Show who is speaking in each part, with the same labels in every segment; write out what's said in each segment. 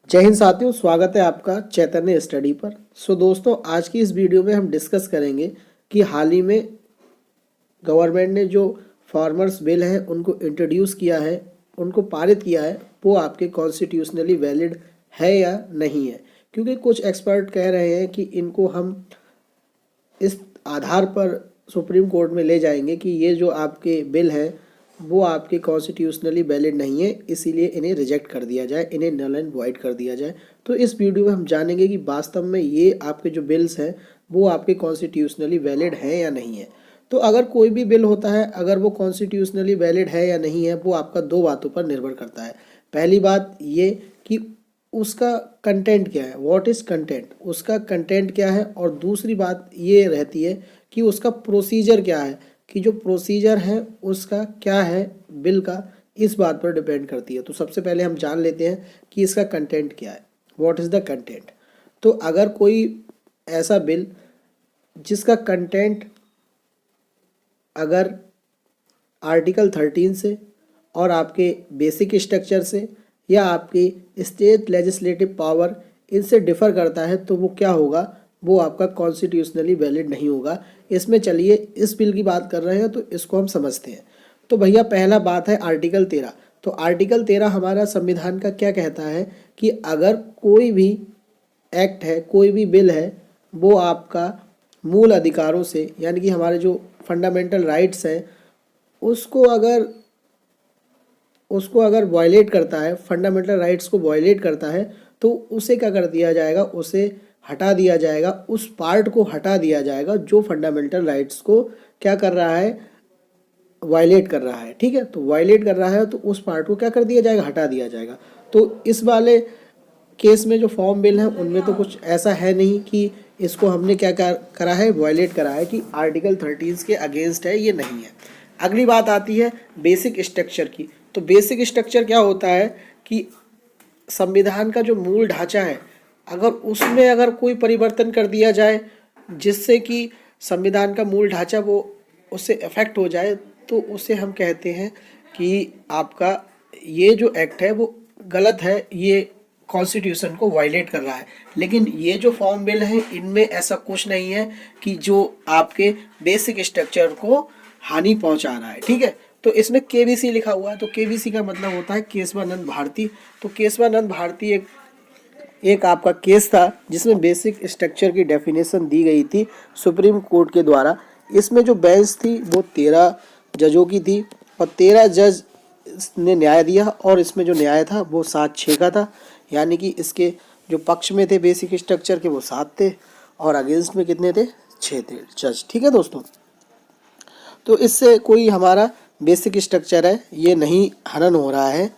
Speaker 1: जय हिंद साथियों, स्वागत है आपका चैतन्य स्टडी पर। दोस्तों, आज की इस वीडियो में हम डिस्कस करेंगे कि हाल ही में गवर्नमेंट ने जो फार्मर्स बिल है उनको इंट्रोड्यूस किया है, उनको पारित किया है, वो आपके कॉन्स्टिट्यूशनली वैलिड है या नहीं है। क्योंकि कुछ एक्सपर्ट कह रहे हैं कि इनको हम इस आधार पर सुप्रीम कोर्ट में ले जाएंगे कि ये जो आपके बिल है वो आपके कॉन्स्टिट्यूशनली वैलिड नहीं है, इसीलिए इन्हें रिजेक्ट कर दिया जाए, इन्हें नल एंड वॉइड कर दिया जाए। तो इस वीडियो में हम जानेंगे कि वास्तव में ये आपके जो बिल्स हैं वो आपके कॉन्स्टिट्यूशनली वैलिड हैं या नहीं है। तो अगर कोई भी बिल होता है, अगर वो कॉन्स्टिट्यूशनली वैलिड है या नहीं है, वो आपका दो बातों पर निर्भर करता है। पहली बात ये कि उसका कंटेंट क्या है, व्हाट इज़ कंटेंट, उसका कंटेंट क्या है। और दूसरी बात ये रहती है कि उसका प्रोसीजर क्या है, कि जो प्रोसीजर है उसका क्या है बिल का, इस बात पर डिपेंड करती है। तो सबसे पहले हम जान लेते हैं कि इसका कंटेंट क्या है, व्हाट इज़ द कंटेंट। तो अगर कोई ऐसा बिल जिसका कंटेंट अगर आर्टिकल 13 से और आपके बेसिक स्ट्रक्चर से या आपकी स्टेट लेजिस्लेटिव पावर इनसे डिफ़र करता है, तो वो क्या होगा, वो आपका कॉन्स्टिट्यूशनली वैलिड नहीं होगा। इसमें चलिए इस बिल की बात कर रहे हैं तो इसको हम समझते हैं। तो भैया पहला बात है आर्टिकल 13। तो आर्टिकल 13 हमारा संविधान का क्या कहता है कि अगर कोई भी एक्ट है, कोई भी बिल है, वो आपका मूल अधिकारों से, यानी कि हमारे जो फंडामेंटल राइट्स हैं उसको अगर वायलेट करता है, फंडामेंटल राइट्स को वायलेट करता है, तो उसे क्या कर दिया जाएगा, उसे हटा दिया जाएगा, उस पार्ट को हटा दिया जाएगा जो फंडामेंटल राइट्स को क्या कर रहा है, वायलेट कर रहा है। ठीक है, तो वायलेट कर रहा है तो उस पार्ट को क्या कर दिया जाएगा, हटा दिया जाएगा। तो इस वाले केस में जो फॉर्म बिल है उनमें तो कुछ ऐसा है नहीं कि इसको हमने क्या करा है, वायलेट करा है, कि आर्टिकल 13 के अगेंस्ट है, ये नहीं है। अगली बात आती है बेसिक स्ट्रक्चर की। तो बेसिक स्ट्रक्चर क्या होता है कि संविधान का जो मूल ढांचा है, अगर उसमें अगर कोई परिवर्तन कर दिया जाए जिससे कि संविधान का मूल ढांचा वो उससे अफेक्ट हो जाए, तो उसे हम कहते हैं कि आपका ये जो एक्ट है वो गलत है, ये कॉन्स्टिट्यूशन को वायलेट कर रहा है। लेकिन ये जो फॉर्म बिल है इनमें ऐसा कुछ नहीं है कि जो आपके बेसिक स्ट्रक्चर को हानि पहुंचा रहा है। ठीक है, तो इसमें केबीसी लिखा हुआ है। तो केबीसी का मतलब होता है केशवानंद भारती। तो केशवानंद भारती एक आपका केस था जिसमें बेसिक स्ट्रक्चर की डेफिनेशन दी गई थी सुप्रीम कोर्ट के द्वारा। इसमें जो बेंच थी वो 13 जजों की थी और 13 जज ने न्याय दिया, और इसमें जो न्याय था वो 7-6 का था। यानी कि इसके जो पक्ष में थे बेसिक स्ट्रक्चर के वो 7 थे और अगेंस्ट में कितने थे, 6 थे जज। ठीक है दोस्तों, तो इससे कोई हमारा बेसिक स्ट्रक्चर है ये नहीं हनन हो रहा है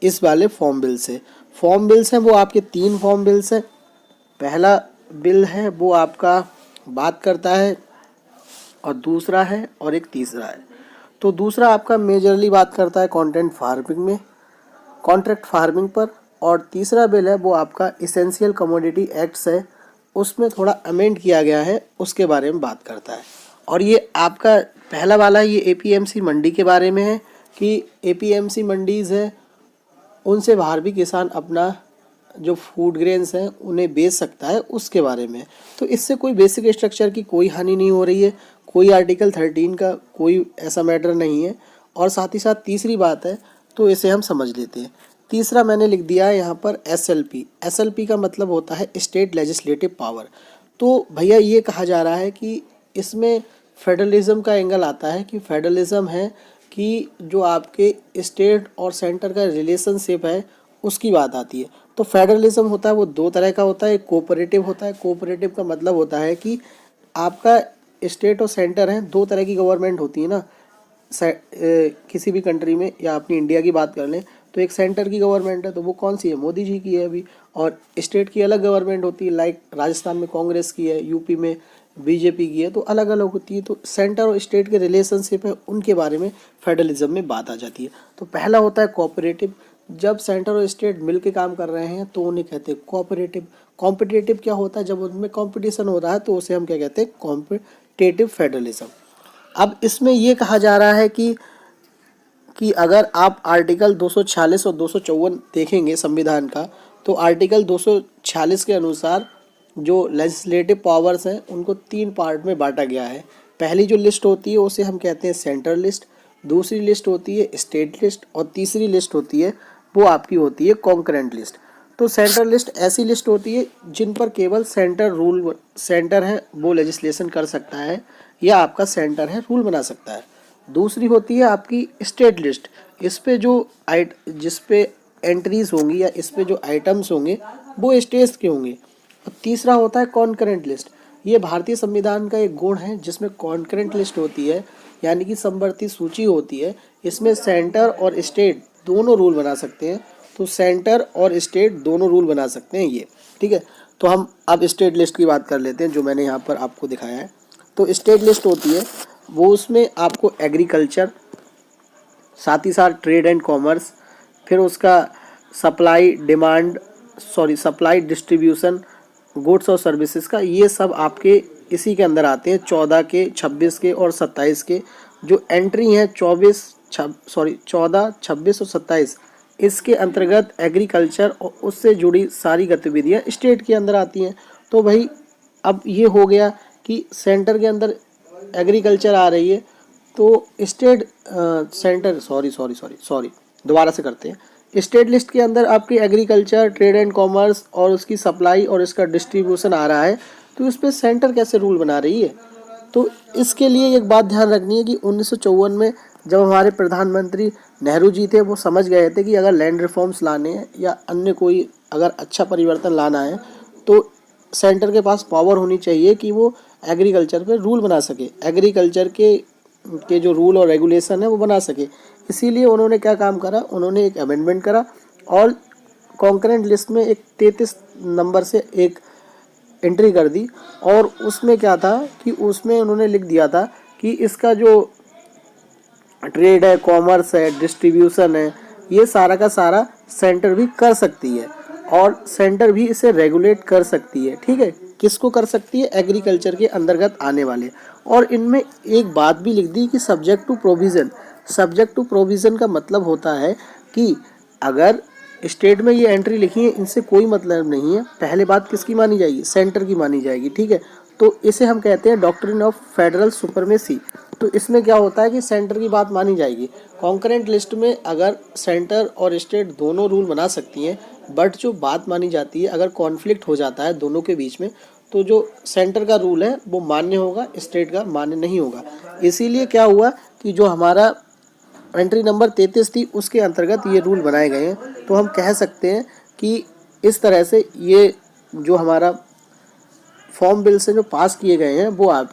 Speaker 1: इस वाले फॉर्म बिल से। फॉर्म बिल्स हैं वो आपके 3 फॉर्म बिल्स हैं। पहला बिल है वो आपका बात करता है, और दूसरा है, और एक तीसरा है। तो दूसरा आपका मेजरली बात करता है कॉन्ट्रैक्ट फार्मिंग पर, और तीसरा बिल है वो आपका इसेंशियल कमोडिटी एक्ट्स है, उसमें थोड़ा अमेंड किया गया है, उसके बारे में बात करता है। और ये आपका पहला वाला ये एपीएमसी मंडी के बारे में है कि एपीएमसी मंडीज़ है उनसे बाहर भी किसान अपना जो फूड ग्रेन्स हैं उन्हें बेच सकता है, उसके बारे में। तो इससे कोई बेसिक स्ट्रक्चर की कोई हानि नहीं हो रही है, कोई आर्टिकल 13 का कोई ऐसा मैटर नहीं है। और साथ ही साथ तीसरी बात है तो इसे हम समझ लेते हैं। तीसरा मैंने लिख दिया है यहाँ पर एसएलपी। एसएलपी का मतलब होता है स्टेट लेजिस्लेटिव पावर। तो भैया ये कहा जा रहा है कि इसमें फेडरलिज्म का एंगल आता है, कि फेडरलिज्म है कि जो आपके स्टेट और सेंटर का रिलेशनशिप है उसकी बात आती है। तो फेडरलिज्म होता है वो 2 तरह का होता है, एक कोऑपरेटिव होता है। कोऑपरेटिव का मतलब होता है कि आपका स्टेट और सेंटर हैं, 2 तरह की गवर्नमेंट होती है ना किसी भी कंट्री में, या अपनी इंडिया की बात कर लें तो एक सेंटर की गवर्नमेंट है, तो वो कौन सी है, मोदी जी की है अभी। और स्टेट की अलग गवर्नमेंट होती है, लाइक राजस्थान में कांग्रेस की है, यूपी में बीजेपी की है, तो अलग अलग होती है। तो सेंटर और स्टेट के रिलेशनशिप है उनके बारे में फेडरलिज्म में बात आ जाती है। तो पहला होता है कोऑपरेटिव। जब सेंटर और स्टेट मिल के काम कर रहे हैं तो उन्हें कहते हैं कोऑपरेटिव। कॉम्पिटिटिव क्या होता है, जब उनमें कंपटीशन हो रहा है तो उसे हम क्या कहते हैं, कॉम्पिटिटिव फेडरलिज्म। अब इसमें ये कहा जा रहा है कि अगर आप आर्टिकल 246 और 254 देखेंगे संविधान का, तो आर्टिकल 246 के अनुसार जो लेजिस्लेटिव पावर्स हैं उनको 3 पार्ट में बांटा गया है। पहली जो लिस्ट होती है उसे हम कहते हैं सेंटर लिस्ट, दूसरी लिस्ट होती है स्टेट लिस्ट और तीसरी लिस्ट होती है वो आपकी होती है कॉन्करेंट लिस्ट। तो सेंटर लिस्ट ऐसी लिस्ट होती है जिन पर केवल सेंटर है वो लेजिस्लेशन कर सकता है या आपका सेंटर है रूल बना सकता है। दूसरी होती है आपकी स्टेट लिस्ट, इस पे जिस पे एंट्रीज होंगी या इस पे जो आइटम्स होंगे वो स्टेट्स के होंगे। और तीसरा होता है कॉन्करेंट लिस्ट, ये भारतीय संविधान का एक गुण है जिसमें कॉन्करेंट लिस्ट होती है यानी कि समवर्ती सूची होती है। इसमें सेंटर और स्टेट दोनों रूल बना सकते हैं, तो सेंटर और स्टेट दोनों रूल बना सकते हैं ये, ठीक है। तो हम अब स्टेट लिस्ट की बात कर लेते हैं जो मैंने यहाँ पर आपको दिखाया है। तो स्टेट लिस्ट होती है वो उसमें आपको एग्रीकल्चर, साथ ही साथ ट्रेड एंड कॉमर्स, फिर उसका सप्लाई डिस्ट्रीब्यूशन, गुड्स और सर्विसेज का, ये सब आपके इसी के अंदर आते हैं। 14 के, 26 के और 27 के जो एंट्री हैं 14, 26 और 27 इसके अंतर्गत एग्रीकल्चर और उससे जुड़ी सारी गतिविधियां स्टेट के अंदर आती हैं। तो भाई अब ये हो गया कि सेंटर के अंदर एग्रीकल्चर आ रही है तो दोबारा से करते हैं। स्टेट लिस्ट के अंदर आपकी एग्रीकल्चर, ट्रेड एंड कॉमर्स और उसकी सप्लाई और इसका डिस्ट्रीब्यूशन आ रहा है, तो इस पर सेंटर कैसे रूल बना रही है। तो इसके लिए एक बात ध्यान रखनी है कि 1954 में जब हमारे प्रधानमंत्री नेहरू जी थे वो समझ गए थे कि अगर लैंड रिफॉर्म्स लाने हैं या अन्य कोई अगर अच्छा परिवर्तन लाना है तो सेंटर के पास पावर होनी चाहिए कि वो एग्रीकल्चर पे रूल बना सके, एग्रीकल्चर के जो रूल और रेगुलेशन है वो बना सके। इसीलिए उन्होंने क्या काम करा, उन्होंने एक अमेंडमेंट करा और कॉन्करेंट लिस्ट में एक 33 नंबर से एक एंट्री कर दी। और उसमें क्या था कि उसमें उन्होंने लिख दिया था कि इसका जो ट्रेड है, कॉमर्स है, डिस्ट्रीब्यूशन है, ये सारा का सारा सेंटर भी कर सकती है और सेंटर भी इसे रेगुलेट कर सकती है, ठीक है। किसको कर सकती है, एग्रीकल्चर के अंतर्गत आने वाले। और इनमें एक बात भी लिख दी कि subject to provision. Subject to provision का मतलब होता है कि अगर स्टेट में ये एंट्री लिखी है इनसे कोई मतलब नहीं है, पहले बात किसकी मानी जाएगी, सेंटर की मानी जाएगी, ठीक है। तो इसे हम कहते हैं डॉक्ट्रिन ऑफ फेडरल सुपरमेसी। तो इसमें क्या होता है कि सेंटर की बात मानी जाएगी। कॉन्करेंट लिस्ट में अगर सेंटर और स्टेट दोनों रूल बना सकती हैं, बट जो बात मानी जाती है अगर कॉन्फ्लिक्ट हो जाता है दोनों के बीच में तो जो सेंटर का रूल है वो मान्य होगा, स्टेट का मान्य नहीं होगा। इसीलिए क्या हुआ कि जो हमारा एंट्री नंबर 33 थी उसके अंतर्गत ये रूल बनाए गए हैं। तो हम कह सकते हैं कि इस तरह से ये जो हमारा फॉर्म बिल से जो पास किए गए हैं वो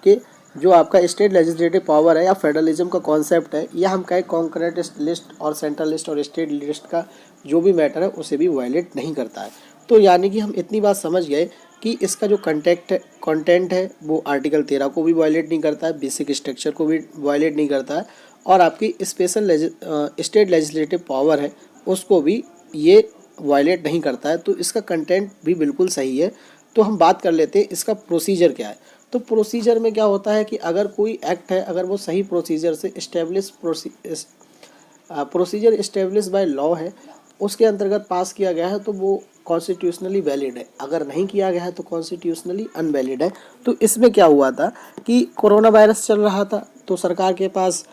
Speaker 1: जो आपका स्टेट लेजिस्लेटिव पावर है या फेडरलिज्म का कॉन्सेप्ट है, या हम कहें कॉन्करेंट लिस्ट और सेंट्रल लिस्ट और स्टेट लिस्ट का जो भी मैटर है उसे भी वायलेट नहीं करता है। तो यानी कि हम इतनी बात समझ गए कि इसका जो कंटेंट है वो आर्टिकल 13 को भी वायलेट नहीं करता है, बेसिक स्ट्रक्चर को भी वायलेट नहीं करता है, और आपकी स्पेशल स्टेट लेजिस्लेटिव पावर है उसको भी ये वायलेट नहीं करता है। तो इसका कंटेंट भी बिल्कुल सही है। तो हम बात कर लेते हैं इसका प्रोसीजर क्या है। तो प्रोसीजर में क्या होता है कि अगर कोई एक्ट है, अगर वो सही प्रोसीजर से प्रोसीजर इस्टेब्लिश बाय लॉ है, उसके अंतर्गत पास किया गया है तो वो कॉन्स्टिट्यूशनली वैलिड है, अगर नहीं किया गया है तो कॉन्स्टिट्यूशनली अनवैलिड है। तो इसमें क्या हुआ था कि कोरोना वायरस चल रहा था तो सरकार के पास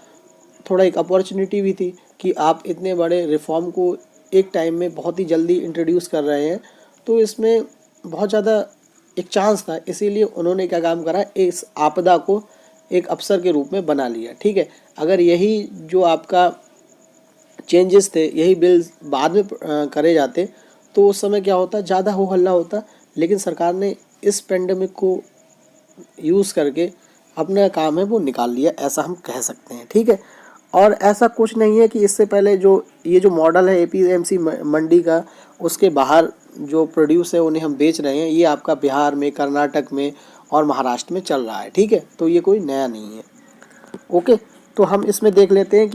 Speaker 1: थोड़ा एक अपॉर्चुनिटी भी थी कि आप इतने बड़े रिफॉर्म को एक टाइम में बहुत ही जल्दी इंट्रोड्यूस कर रहे हैं, तो इसमें बहुत ज़्यादा एक चांस था। इसीलिए उन्होंने क्या काम करा, इस आपदा को एक अवसर के रूप में बना लिया, ठीक है। अगर यही जो आपका चेंजेस थे यही बिल्स बाद में करे जाते तो उस समय क्या होता, ज़्यादा हो हल्ला होता, लेकिन सरकार ने इस पेंडेमिक को यूज़ करके अपना काम है वो निकाल लिया, ऐसा हम कह सकते हैं, ठीक है। और ऐसा कुछ नहीं है कि इससे पहले ये जो मॉडल है एपीएमसी मंडी का, उसके बाहर जो प्रोड्यूस है उन्हें हम बेच रहे हैं, ये आपका बिहार में, कर्नाटक में और महाराष्ट्र में चल रहा है, ठीक है। तो ये कोई नया नहीं है, ओके। तो हम इसमें देख लेते हैं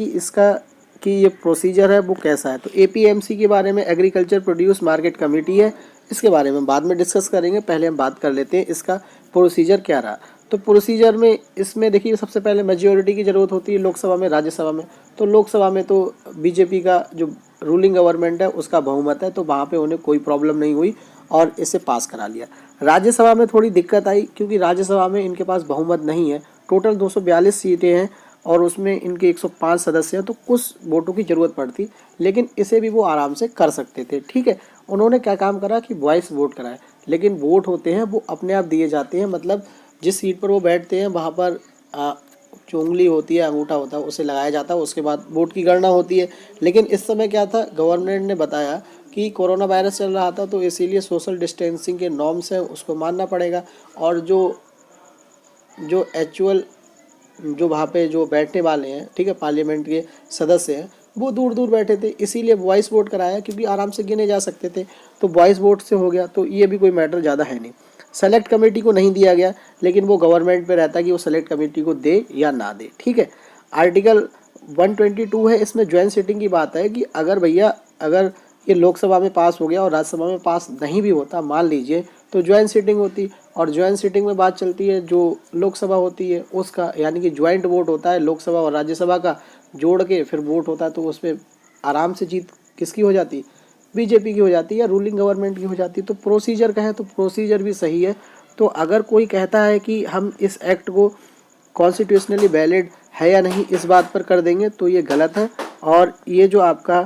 Speaker 1: कि ये प्रोसीजर है वो कैसा है। तो एपीएमसी के बारे में, एग्रीकल्चर प्रोड्यूस मार्केट कमेटी है, इसके बारे में बाद में डिस्कस करेंगे। पहले हम बात कर लेते हैं इसका प्रोसीजर क्या रहा। तो प्रोसीजर में इसमें देखिए सबसे पहले मेजॉरिटी की ज़रूरत होती है लोकसभा में, राज्यसभा में। तो लोकसभा में तो बीजेपी का जो रूलिंग गवर्नमेंट है उसका बहुमत है, तो वहाँ पे उन्हें कोई प्रॉब्लम नहीं हुई और इसे पास करा लिया। राज्यसभा में थोड़ी दिक्कत आई क्योंकि राज्यसभा में इनके पास बहुमत नहीं है। टोटल 242 सीटें हैं और उसमें इनके 105 सदस्य हैं, तो कुछ वोटों की ज़रूरत पड़ती, लेकिन इसे भी वो आराम से कर सकते थे। ठीक है, उन्होंने क्या काम करा कि वॉइस वोट कराए, लेकिन वोट होते हैं वो अपने आप दिए जाते हैं, मतलब जिस सीट पर वो बैठते हैं वहाँ पर जो उंगली होती है, अंगूठा होता है, उसे लगाया जाता है, उसके बाद वोट की गणना होती है। लेकिन इस समय क्या था, गवर्नमेंट ने बताया कि कोरोना वायरस चल रहा था, तो इसीलिए सोशल डिस्टेंसिंग के नॉर्म्स हैं उसको मानना पड़ेगा, और जो एक्चुअल जो वहाँ पे जो बैठने वाले हैं, ठीक है, पार्लियामेंट के सदस्य हैं, वो दूर दूर बैठे थे, इसीलिए वॉइस वोट कराया क्योंकि आराम से गिने जा सकते थे, तो वॉइस वोट से हो गया, तो ये भी कोई मैटर ज़्यादा है नहीं। सेलेक्ट कमेटी को नहीं दिया गया, लेकिन वो गवर्नमेंट पे रहता है कि वो सेलेक्ट कमेटी को दे या ना दे। ठीक है, आर्टिकल 122 है, इसमें ज्वाइंट सिटिंग की बात है कि अगर भैया अगर ये लोकसभा में पास हो गया और राज्यसभा में पास नहीं भी होता, मान लीजिए, तो ज्वाइंट सिटिंग होती, और ज्वाइंट सिटिंग में बात चलती है जो लोकसभा होती है उसका, यानी कि ज्वाइंट वोट होता है लोकसभा और राज्यसभा का, जोड़ के फिर वोट होता है, तो उसमें आराम से जीत किसकी हो जाती, बीजेपी की हो जाती है या रूलिंग गवर्नमेंट की हो जाती है। तो प्रोसीजर कहें तो प्रोसीजर भी सही है। तो अगर कोई कहता है कि हम इस एक्ट को कॉन्स्टिट्यूशनली वैलिड है या नहीं इस बात पर कर देंगे, तो ये गलत है, और ये जो आपका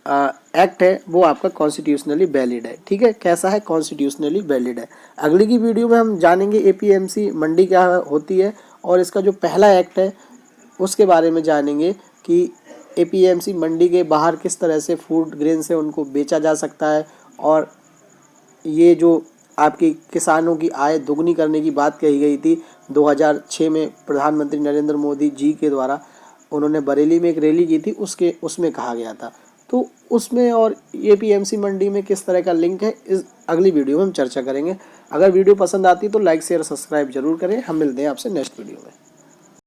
Speaker 1: एक्ट है वो आपका कॉन्स्टिट्यूशनली वैलिड है। ठीक है, कैसा है, कॉन्स्टिट्यूशनली वैलिड है। अगली की वीडियो में हम जानेंगे एपीएमसी मंडी क्या होती है, और इसका जो पहला एक्ट है उसके बारे में जानेंगे कि एपीएमसी मंडी के बाहर किस तरह से फूड ग्रेन से उनको बेचा जा सकता है, और ये जो आपकी किसानों की आय दोगुनी करने की बात कही गई थी 2006 में प्रधानमंत्री नरेंद्र मोदी जी के द्वारा, उन्होंने बरेली में एक रैली की थी, उसमें कहा गया था। तो उसमें और एपीएमसी मंडी में किस तरह का लिंक है, इस अगली वीडियो में हम चर्चा करेंगे। अगर वीडियो पसंद आती तो लाइक शेयर सब्सक्राइब जरूर करें। हम मिलते हैं आपसे नेक्स्ट वीडियो में।